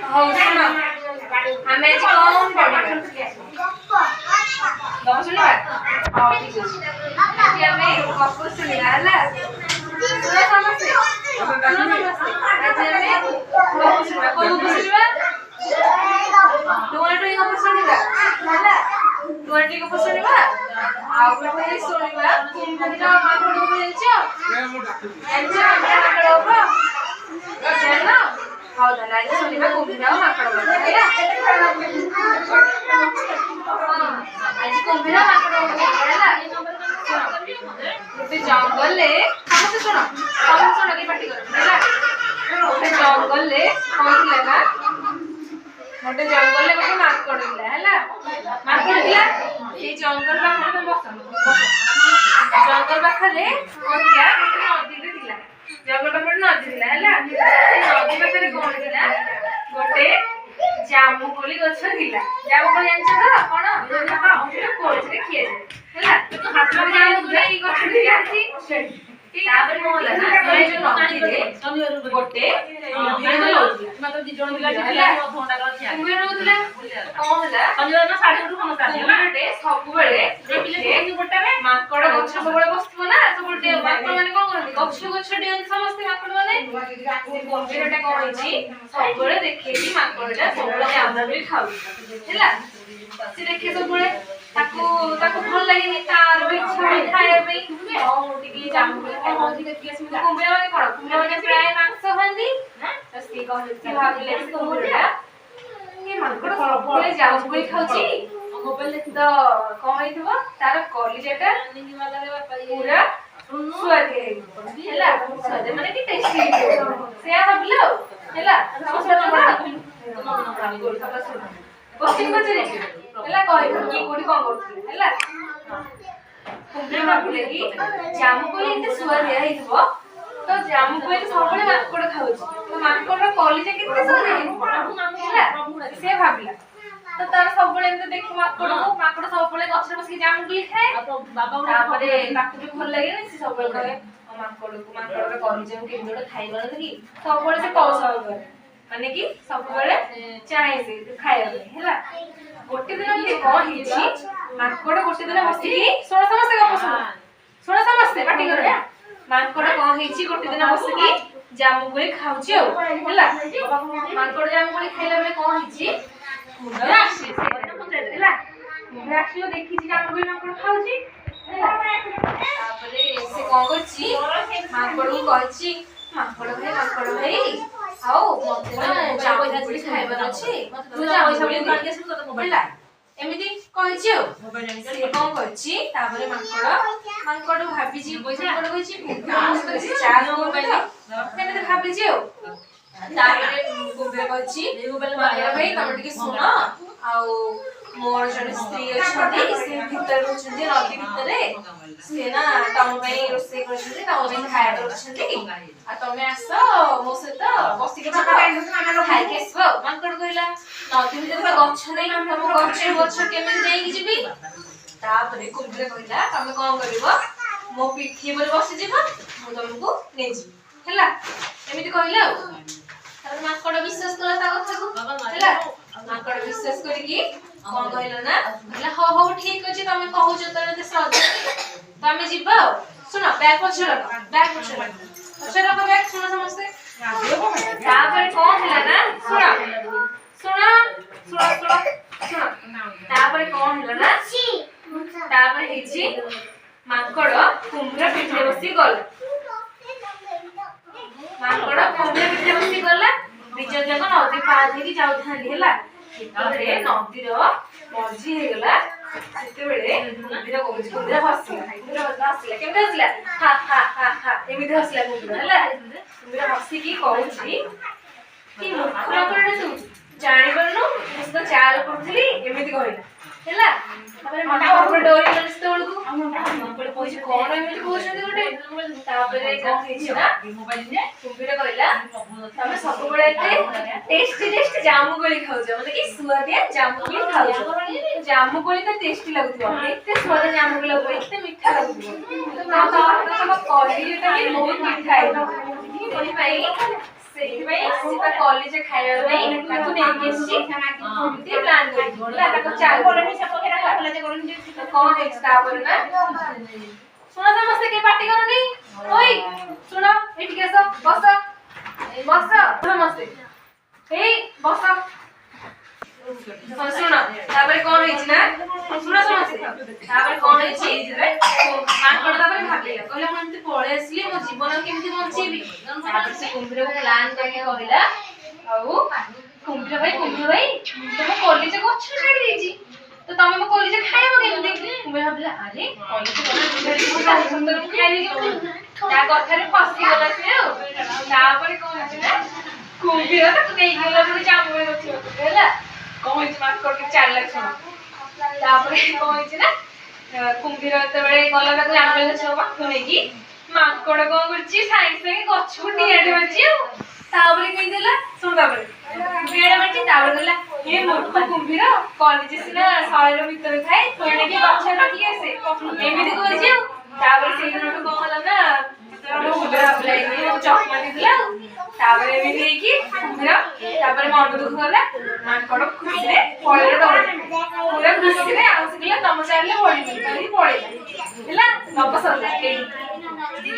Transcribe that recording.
ହଉ ଶୁଣ ଆମେ ଆଜି କଣ ପଢିବା ଗପ ଶୁଣିବା ହଉ ଠିକ ଅଛି ଆଜି ଆମେ ଗପ ଶୁଣିବା ହେଲା ଶୁଣ ସମସ୍ତେ ଆଜି ଆମେ ଗପ ଶୁଣିବା କୋଉ ଗପ ଶୁଣିବା ଡୁଆଟି ଗପ ଶୁଣିବା ହେଲା ଡୁଆଟି ଗପ ଶୁଣିବା ଆଉ ଗୋଟେ ଶୁଣିବା କୁମ୍ଭୀର ମାଙ୍କଡ ଗପ ଜାଣିଛ ମାଙ୍କଡ ଗପ ଜାଣିନ ହଉ ତାହେଲେ ଆଜି ଶୁଣିବା କୁମ୍ଭୀର ମାଙ୍କଡ ଗପ ହେଲା ଆଜି କୁମ୍ଭୀର ମାଙ୍କଡ ଗପ ହେଲା ଗୋଟେ ଜଙ୍ଗଲରେ ସମସ୍ତେ ଶୁଣ କି ପାଟି କର ହେଲା ଗୋଟେ ଜଙ୍ଗଲରେ କଣ ଥିଲା ନା ଗୋଟେ ଜଙ୍ଗଲରେ ଗୋଟେ ମାଙ୍କଡ ଥିଲା ହେଲା ମାଙ୍କଡ ଥିଲା ସେଇ ଜଙ୍ଗଲ ପାଖରେ ଜଙ୍ଗଲ ପାଖରେ ଗୋଟେ ନଦୀରେ ଥିଲା ଜଙ୍ଗଲ ପାଖରେ ନଦୀ ଥିଲା ହେଲା ସେ ନଦୀ ପାଖରେ କଣ ଥିଲା ଗୋଟେ ଜାମୁକୋଳି ଗଛ ଥିଲା ଜାମୁକୋଳି ଜାଣିଛ ତ କଣ କୋଳିରେ ଖିଆଯାଏ ହେଲା ଜାମୁକୋଳି ଗଛଟି ଅଛି ତାପରେ କଣ ହେଲା ନା ସେଇ ଯୋଉ ନଦୀରେ ଗୋଟେ କୁମ୍ଭୀର ରହୁଥିଲା କୁମ୍ଭୀରଟେ ସବୁବେଳେ ମାଙ୍କଡ ଗଛ ସବୁବେଳେ ବସିଥିବ ନା ସବୁବେଳେ ମାଙ୍କଡ ମାନେ କଣ କରନ୍ତି ଗଛ ଡିଅନ୍ତି ସମସ୍ତେ ମାଙ୍କଡ ମାନେ କୁମ୍ଭୀରଟା କଣ ହେଇଛି ସବୁବେଳେ ଦେଖେଇକି ମାଙ୍କଡଟା ସବୁବେଳେ ଜାମୁକୋଳି ଖାଉଛି ହେଲା ସେ ଦେଖେ ସବୁବେଳେ ତାକୁ ଭଲ ଲାଗେନି ତାର ଇଚ୍ଛା ହୁଏ ଖାଇବା ପାଇଁ ମୁଁ ଟିକେ ଜାମୁକୋଳି ଖାଇବାକୁ କୁମ୍ଭୀର ମାନେ କଣ କୁମ୍ଭୀର ମାନେ ପ୍ରାୟ ମାଂସ ଖାଆନ୍ତି ତ ସିଏ ଭାବିଲେ କୁମ୍ଭୀରଟା ମାଙ୍କଡ ସବୁବେଳେ ଜାମୁକୋଳି ଖାଉଛି ତ କଣ ହେଇଥିବ ତାର କଲିଜାଟା ପୁରା ସୁଆଦିଆ ହେଇଥିବ ହେଲା ସୁଆଦିଆ ମାନେ କି ଟେଷ୍ଟି ହେଇଥିବ ସେୟା ଭାବିଲ ଆଉ ହେଲା କୋଶ୍ଚିନ୍ ପଚାରିବି ହେଲା କହିବ କିଏ କୋଉଠି କଣ କରୁଥିଲେ ହେଲା କୁମ୍ଭୀର ଭାବିଲେ କି ଜାମୁକୋଳି ଏତେ ସୁଆଦିଆ ହେଇଥିବ ତ ଜାମୁକୋଳି ସବୁବେଳେ ମାଙ୍କଡ ଖାଉଛି ତ ମାଙ୍କଡର କଲିଜା କେତେ ସୁଆଦିଆ ହେଇଥିବ ହେଲା ସେ ଭାବିଲା ତ ତାର ସବୁବେଳେ ଏମିତି ଦେଖି ମାଙ୍କଡ ସବୁବେଳେ ଗଛରେ ବସିକି ଜାମୁକୋଳି ଖାଏ ତାପରେ ତାକୁ ବି ଭଲ ଲାଗେନି ସେ ସବୁବେଳେ କହେ ମାଙ୍କଡର କଲିଜା ମୁଁ କେମିତି ଗୋଟେ ଖାଇପାରନ୍ତି କି ସବୁବେଳେ ସେ କୌଶଳ କରେ ମାନେ କି ସବୁବେଳେ ଚାହେଁ ସେ ଖାଇବା ପାଇଁ ହେଲା ଗୋଟେ ଦିନ ଏମିତି କଣ ହେଇଛି ମାଙ୍କଡ ଗୋଟେ ଦିନ ବସିକି ଶୁଣ ସମସ୍ତେ ଗପ ଶୁଣ ସମସ୍ତେ ପାଟି କର ମାଙ୍କଡ କଣ ହେଇଛି ଗୋଟେ ଦିନ ବସିକି ଜାମୁକୋଳି ଖାଉଛି ଆଉ ହେଲା ମାଙ୍କଡ ଜାମୁକୋଳି ଖାଇଲା ବେଳେ କଣ ହେଇଛି କୁମ୍ଭୀର ଆସିବ ଦେଖିଛି ଜାମୁକୋଳି ମାଙ୍କଡ ଖାଉଛି ହେଲା ତାପରେ ସେ କଣ କରିଛି ମାଙ୍କଡକୁ କହିଛି ମାଙ୍କଡ ଭାଇ ଆଉ ମତେ ନା ଜାମୁକୋଳି ଖାଇବାର ଅଛି ହେଲା ଏମିତି କହିଛି ଆଉ ସିଏ କଣ କରିଛି ତାପରେ ମାଙ୍କଡ ଭାବିଛି ମାଙ୍କଡ କହିଛି ଏମିତି ଭାବିଛି ଆଉ ତାପରେ କୁମ୍ଭୀର କହିଛି ମାଙ୍କଡ ଭାଇ ତମେ ଟିକେ ଶୁଣ ଆଉ ମୋର ଜଣେ ସ୍ତ୍ରୀ ଅଛନ୍ତି ସେ ଭିତରେ ରହୁଛନ୍ତି ନଦୀ ଭିତରେ ସିଏ ନା ତମ ପାଇଁ ରୋଷେଇ କରିଛନ୍ତି ତମ ପାଇଁ ଖାଇବା କରିଛନ୍ତି ଆଉ ତମେ ଆସ ମୋ ସହିତ ବସିକି ଖାଇକି ଆସିବ ଆଉ ମାଙ୍କଡ କହିଲା ନଦୀ ଭିତରେ ତ ଗଛ ନାହିଁ ତମ ଗଛ କେମିତି ନେଇକି ଯିବି ତାପରେ କୁମ୍ଭୀର କହିଲା ତମେ କଣ କରିବ ମୋ ପିଠି ଉପରେ ବସିଯିବ ମୁଁ ତମକୁ ନେଇଯିବି ହେଲା ଏମିତି କହିଲା ଆଉ ତାପରେ ମାଙ୍କଡ ବିଶ୍ୱାସ କଲା ତା କଥାକୁ ହେଲା ମାଙ୍କଡ ବିଶ୍ୱାସ କରିକି କଣ କହିଲା ନା କହିଲା ହଉ ଠିକ ଅଛି ତମେ କହୁଛ ତମେ ଶ୍ରଦ୍ଧା ତମେ ଯିବ ଆଉ ଶୁଣ ବ୍ୟାଗ ପଛରେ ରଖ ବ୍ୟାଗ ଶୁଣ ସମସ୍ତେ ତାପରେ କଣ ହେଲା ନା ଶୁଣ ତାପରେ କଣ ହେଲା ନା ତାପରେ ହେଇଛି ମାଙ୍କଡ କୁମ୍ଭୀର ପିଠିରେ ବସି ଗଲା ଦିଜଣ ଯାକ ନଦୀ ପାର ହେଇକି ଯାଉଥାନ୍ତି ହେଲା ଯେତେବେଳେ ନଦୀର ମଝି ହେଇଗଲା ସେତେବେଳେ କୁମ୍ଭୀର ହସିଲା କେମିତି ହସିଲା ଏମିତି ହସିଲା କୁମ୍ଭୀର ହେଲା କୁମ୍ଭୀର ହସିକି କହୁଛି କି ମୂର୍ଖ ମାଙ୍କଡ ତୁ ଜାଣିପାରୁନୁ ମୁଁ ତ ଚାଲ କରୁଥିଲି ଏମିତି କହିଲା ହେଲା ତାପରେ ମାଙ୍କଡ ଡରିଗଲା ସେତେବେଳକୁ ମାଙ୍କଡ କହୁଛି କଣ ଏମିତି କହୁଛନ୍ତି ଗୋଟେ ତାପରେ କଣ ହେଇଛି ନା କୁମ୍ଭୀର କହିଲା ତମେ ସବୁବେଳେ ଏତେ ଟେଷ୍ଟି ଜାମୁକୋଳି ଖାଉଛ ମାନେ କି ସୁଆଦିଆ ଜାମୁକୋଳି ଖାଉଛ ଜାମୁକୋଳି ତ ଟେଷ୍ଟି ଲାଗୁଥିବ ଏତେ ସୁଆଦିଆ ଜାମୁକୋଳି ଲାଗୁଥିବ ଏତେ ମିଠା ଲାଗୁଥିବ ତମ କଲିଜାଟା ବି ବହୁତ ମିଠା ହେଇଥିବ ସେଥିପାଇଁ ସେଇଥିପାଇଁ ସେ କଲେଜ ଖାଇବା ପାଇଁ ତାକୁ ନେଇକି ଆସିଛି ଏମିତି ପ୍ଲାନ୍ କରିକି ହେଲା ତାକୁ ଚାଲ କଣ ହେଇଛି ତାପରେ ନା ଶୁଣ ସମସ୍ତେ କେହି ପାଟି କରନି ଓଇ ଶୁଣ ଏଠିକି ଆସ ବସ ବସ ସମସ୍ତେ ଏଇ ବସ ଶୁଣ ତାପରେ କଣ ହେଇଛି ନା ଶୁଣ ସମସ୍ତେ ତାପରେ କଣ ହେଇଛି ମାଙ୍କଡ ତାପରେ ଭାବିଲା କହିଲା ମୁଁ ଏମିତି ପଳେଇ ଆସିଲି ମୋ ଜୀବନ କେମିତି ବଞ୍ଚେଇବି ତାପରେ ସେ କୁମ୍ଭୀରକୁ ପ୍ଲାନ୍ କରିକି କହିଲା ଆଉ କୁମ୍ଭୀର ଭାଇ ତମ କଲିଜ ଗଛ ଛାଡି ଦେଇଛି ତ ତମେ ମୋ କଲିଜ ଖାଇବ କେମିତି କୁମ୍ଭୀର ଭାବିଲା ଆରେ କଲିଜ ସୁନ୍ଦର ମୁଁ ଖାଇବି ତା କଥାରେ ଫସିଗଲା ସେ ଆଉ ତାପରେ କଣ ହେଇଛି ନା କୁମ୍ଭୀର ତାକୁ ନେଇଗଲା ଗୋଟେ ଜାମୁକୋଳି ଗଛ ହେଲା କଣ ହେଇଛି ମାଙ୍କଡ ଚାଲିଲା ଶୁଣ ତାପରେ କଣ ହେଇଛି ନା କୁମ୍ଭୀର ଯେତେବେଳେ ଗଲା ତାକୁ ଜାମୁକୋଳି ଗଛ ପାଖକୁ ନେଇକି ମାଙ୍କଡ କଣ କରୁଛି ସାଙ୍ଗେ ସାଙ୍ଗେ ଗଛକୁ ଡିଆଡି ମାରିଛି ଆଉ ତାପରେ କେମିତି ହେଲା ଶୁଣ ତାପରେ ଡିଆଡି ମାରିଛି ତାପରେ କହିଲା ହେ ମୂର୍ଖ କୁମ୍ଭୀର କଲିଜ ସିନା ଶରୀର ଭିତରେ ଥାଏ ତେଣିକି ଗଛ ରଖିକି ଆସେ ଏମିତି କହିଛି ଆଉ ତାପରେ ସେଇଦିନଠୁ କଣ ହେଲା ନା ଚକମା ଦେଇଥିଲା ଆଉ ତାପରେ ଏମିତି ହେଇକି କୁମ୍ଭୀର ତାପରେ ମନ ଦୁଃଖ କଲା ମାଙ୍କଡ ଖୁସିରେ ପଳେଇଲା ଦୌଡି ପୁରା ଖୁସିରେ ଆସିଥିଲା ତମ ଚାଲିଲେ ପଳେଇଲା ହେଲା ଗପ ସରିଲା।